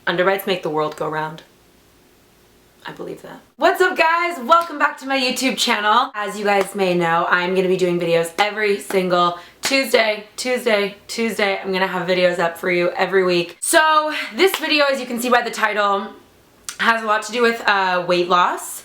Underbites make the world go round. I believe that. What's up guys? Welcome back to my YouTube channel. As you guys may know, I'm going to be doing videos every single Tuesday. I'm going to have videos up for you every week. So this video, as you can see by the title, has a lot to do with weight loss.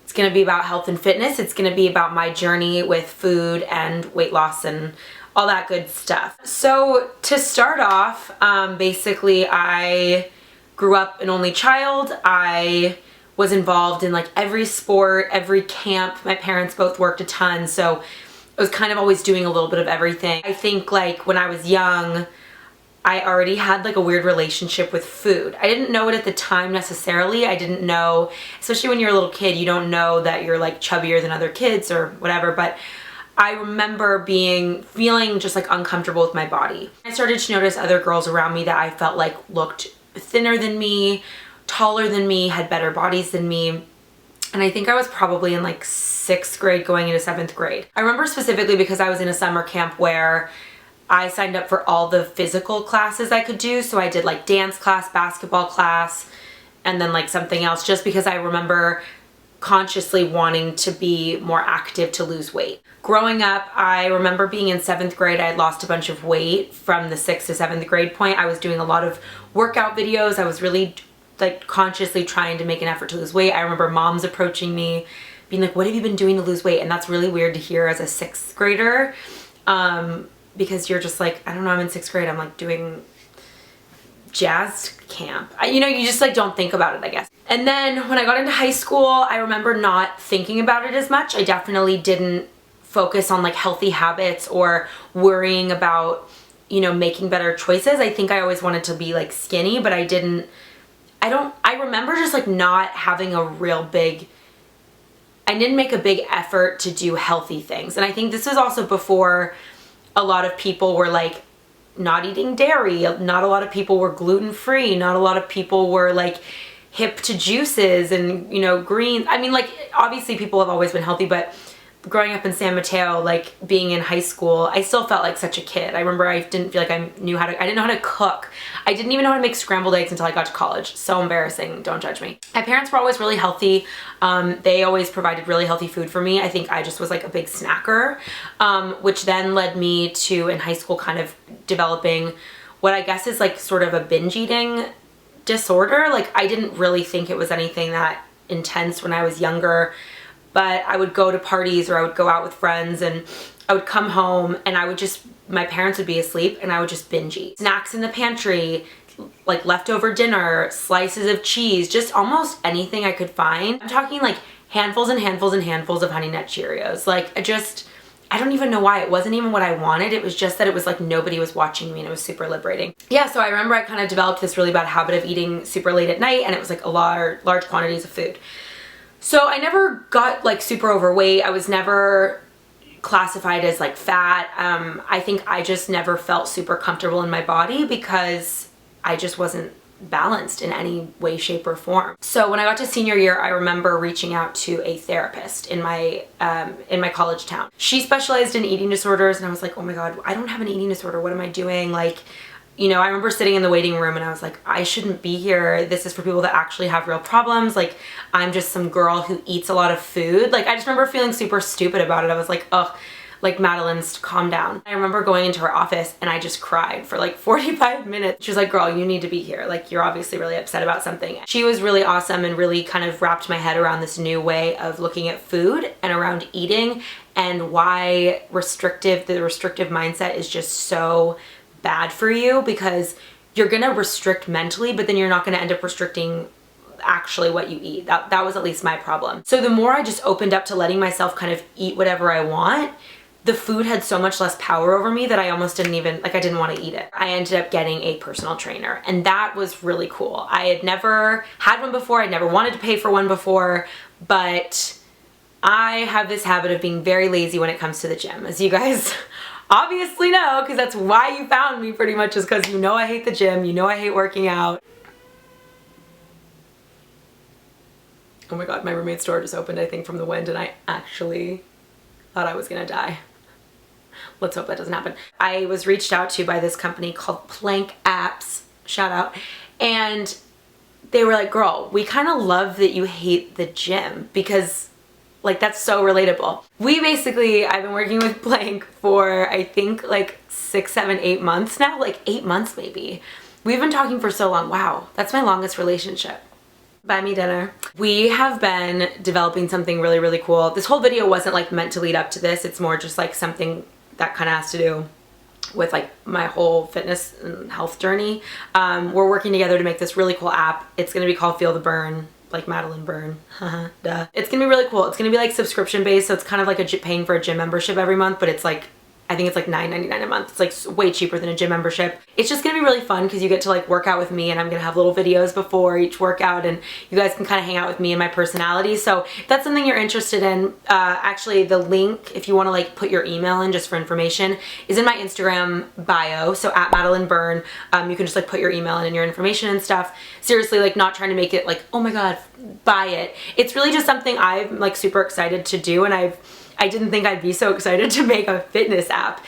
It's going to be about health and fitness. It's going to be about my journey with food and weight loss and all that good stuff. So to start off, basically I grew up an only child. I was involved in like every sport, every camp. My parents both worked a ton, so I was kind of always doing a little bit of everything. I think like when I was young, I already had like a weird relationship with food. I didn't know it at the time necessarily. I didn't know, especially when you're a little kid, you don't know that you're like chubbier than other kids or whatever, but I remember feeling just like uncomfortable with my body. I started to notice other girls around me that I felt like looked thinner than me, taller than me, had better bodies than me. And I think I was probably in like 6th grade going into 7th grade. I remember specifically because I was in a summer camp where I signed up for all the physical classes I could do. So I did like dance class, basketball class, and then like something else, just because I remember consciously wanting to be more active to lose weight. Growing up, I remember being in 7th grade, I had lost a bunch of weight from the 6th to 7th grade point. I was doing a lot of workout videos. I was really like consciously trying to make an effort to lose weight. I remember moms approaching me being like, what have you been doing to lose weight? And that's really weird to hear as a 6th grader, because you're just like, I don't know, I'm in 6th grade, I'm like doing jazz camp. You know, you just like don't think about it, I guess. And then when I got into high school, I remember not thinking about it as much. I definitely didn't focus on like healthy habits or worrying about, you know, making better choices. I think I always wanted to be like skinny, but I remember just like not having I didn't make a big effort to do healthy things. And I think this was also before a lot of people were like not eating dairy. Not a lot of people were gluten-free. Not a lot of people were like hip to juices and, you know, greens. I mean, like obviously people have always been healthy, but growing up in San Mateo, like being in high school, I still felt like such a kid. I remember I didn't feel like I didn't know how to cook. I didn't even know how to make scrambled eggs until I got to college. So embarrassing, don't judge me. My parents were always really healthy. They always provided really healthy food for me. I think I just was like a big snacker, which then led me to, in high school, kind of developing what I guess is like sort of a binge eating disorder. Like I didn't really think it was anything that intense when I was younger, but I would go to parties or I would go out with friends and I would come home and my parents would be asleep and I would just binge eat. Snacks in the pantry, like leftover dinner, slices of cheese, just almost anything I could find. I'm talking like handfuls and handfuls and handfuls of Honey Nut Cheerios. Like I don't even know why. It wasn't even what I wanted. It was just that it was like nobody was watching me and it was super liberating. Yeah, so I remember I kind of developed this really bad habit of eating super late at night and it was like large quantities of food. So I never got like super overweight. I was never classified as like fat. I think I just never felt super comfortable in my body because I just wasn't balanced in any way, shape, or form. So when I got to senior year, I remember reaching out to a therapist in my college town. She specialized in eating disorders and I was like, oh my God, I don't have an eating disorder. What am I doing? Like, you know, I remember sitting in the waiting room and I was like, I shouldn't be here. This is for people that actually have real problems. Like, I'm just some girl who eats a lot of food. Like, I just remember feeling super stupid about it. I was like, ugh, like Madeleine, calm down. I remember going into her office and I just cried for like 45 minutes. She was like, girl, you need to be here. Like, you're obviously really upset about something. She was really awesome and really kind of wrapped my head around this new way of looking at food and around eating and why the restrictive mindset is just so bad for you, because you're gonna restrict mentally, but then you're not gonna end up restricting actually what you eat. That was at least my problem. So the more I just opened up to letting myself kind of eat whatever I want, the food had so much less power over me that I almost didn't even, like I didn't want to eat it. I ended up getting a personal trainer and that was really cool. I had never had one before. I'd never wanted to pay for one before, but I have this habit of being very lazy when it comes to the gym, as you guys obviously know, because that's why you found me pretty much, is because you know I hate the gym, you know I hate working out. Oh my God, my roommate's door just opened, I think, from the wind, and I actually thought I was gonna die. Let's hope that doesn't happen. I was reached out to by this company called Plank Apps, shout out, and they were like, girl, we kind of love that you hate the gym, because like that's so relatable. I've been working with Blank for I think like 6, 7, 8 months now, like 8 months maybe. We've been talking for so long. Wow, that's my longest relationship. Buy me dinner. We have been developing something really, really cool. This whole video wasn't like meant to lead up to this. It's more just like something that kind of has to do with like my whole fitness and health journey. We're working together to make this really cool app. It's gonna be called Feel the Byrne, like Madeleine Byrne. Duh. It's gonna be really cool. It's gonna be like subscription based, so it's kind of like paying for a gym membership every month, but it's like, I think it's like $9.99 a month. It's like way cheaper than a gym membership. It's just gonna be really fun because you get to like work out with me, and I'm gonna have little videos before each workout, and you guys can kind of hang out with me and my personality. So if that's something you're interested in, actually the link, if you wanna like put your email in just for information, is in my Instagram bio. So at Madeleine Byrne, you can just like put your email in and your information and stuff. Seriously, like not trying to make it like, oh my God, buy it. It's really just something I'm like super excited to do, and I didn't think I'd be so excited to make a fitness app.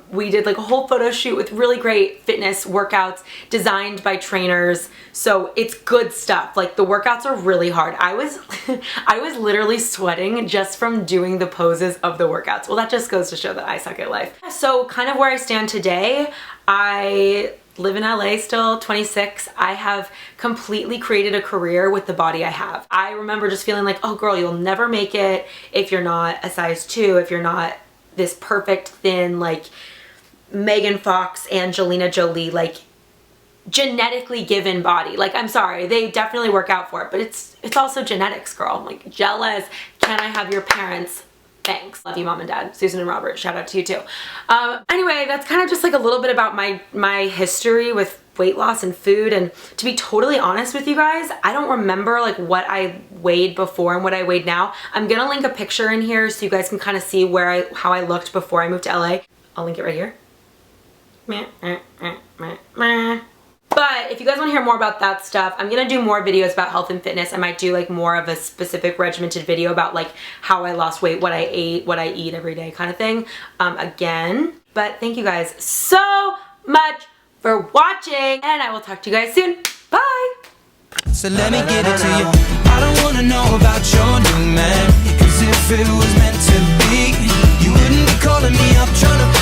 We did like a whole photo shoot with really great fitness workouts designed by trainers. So it's good stuff. Like the workouts are really hard. I was literally sweating just from doing the poses of the workouts. Well, that just goes to show that I suck at life. So kind of where I stand today, I live in LA still, 26. I have completely created a career with the body I have. I remember just feeling like, oh girl, you'll never make it if you're not a size 2, if you're not this perfect thin, like Megan Fox, Angelina Jolie, like genetically given body. Like, I'm sorry, they definitely work out for it, but it's also genetics, girl. I'm like jealous. Can I have your parents? Thanks. Love you, Mom and Dad. Susan and Robert, shout out to you too. Anyway, that's kind of just like a little bit about my history with weight loss and food. And to be totally honest with you guys, I don't remember like what I weighed before and what I weighed now. I'm gonna link a picture in here so you guys can kind of see how I looked before I moved to LA. I'll link it right here. But if you guys want to hear more about that stuff, I'm gonna do more videos about health and fitness. I might do like more of a specific regimented video about like how I lost weight, what I ate, what I eat every day kind of thing, again. But thank you guys so much for watching, and I will talk to you guys soon. Bye! So let me get it to you. I don't wanna know about your new man, 'cause if it was meant to be, you wouldn't be calling me up trying to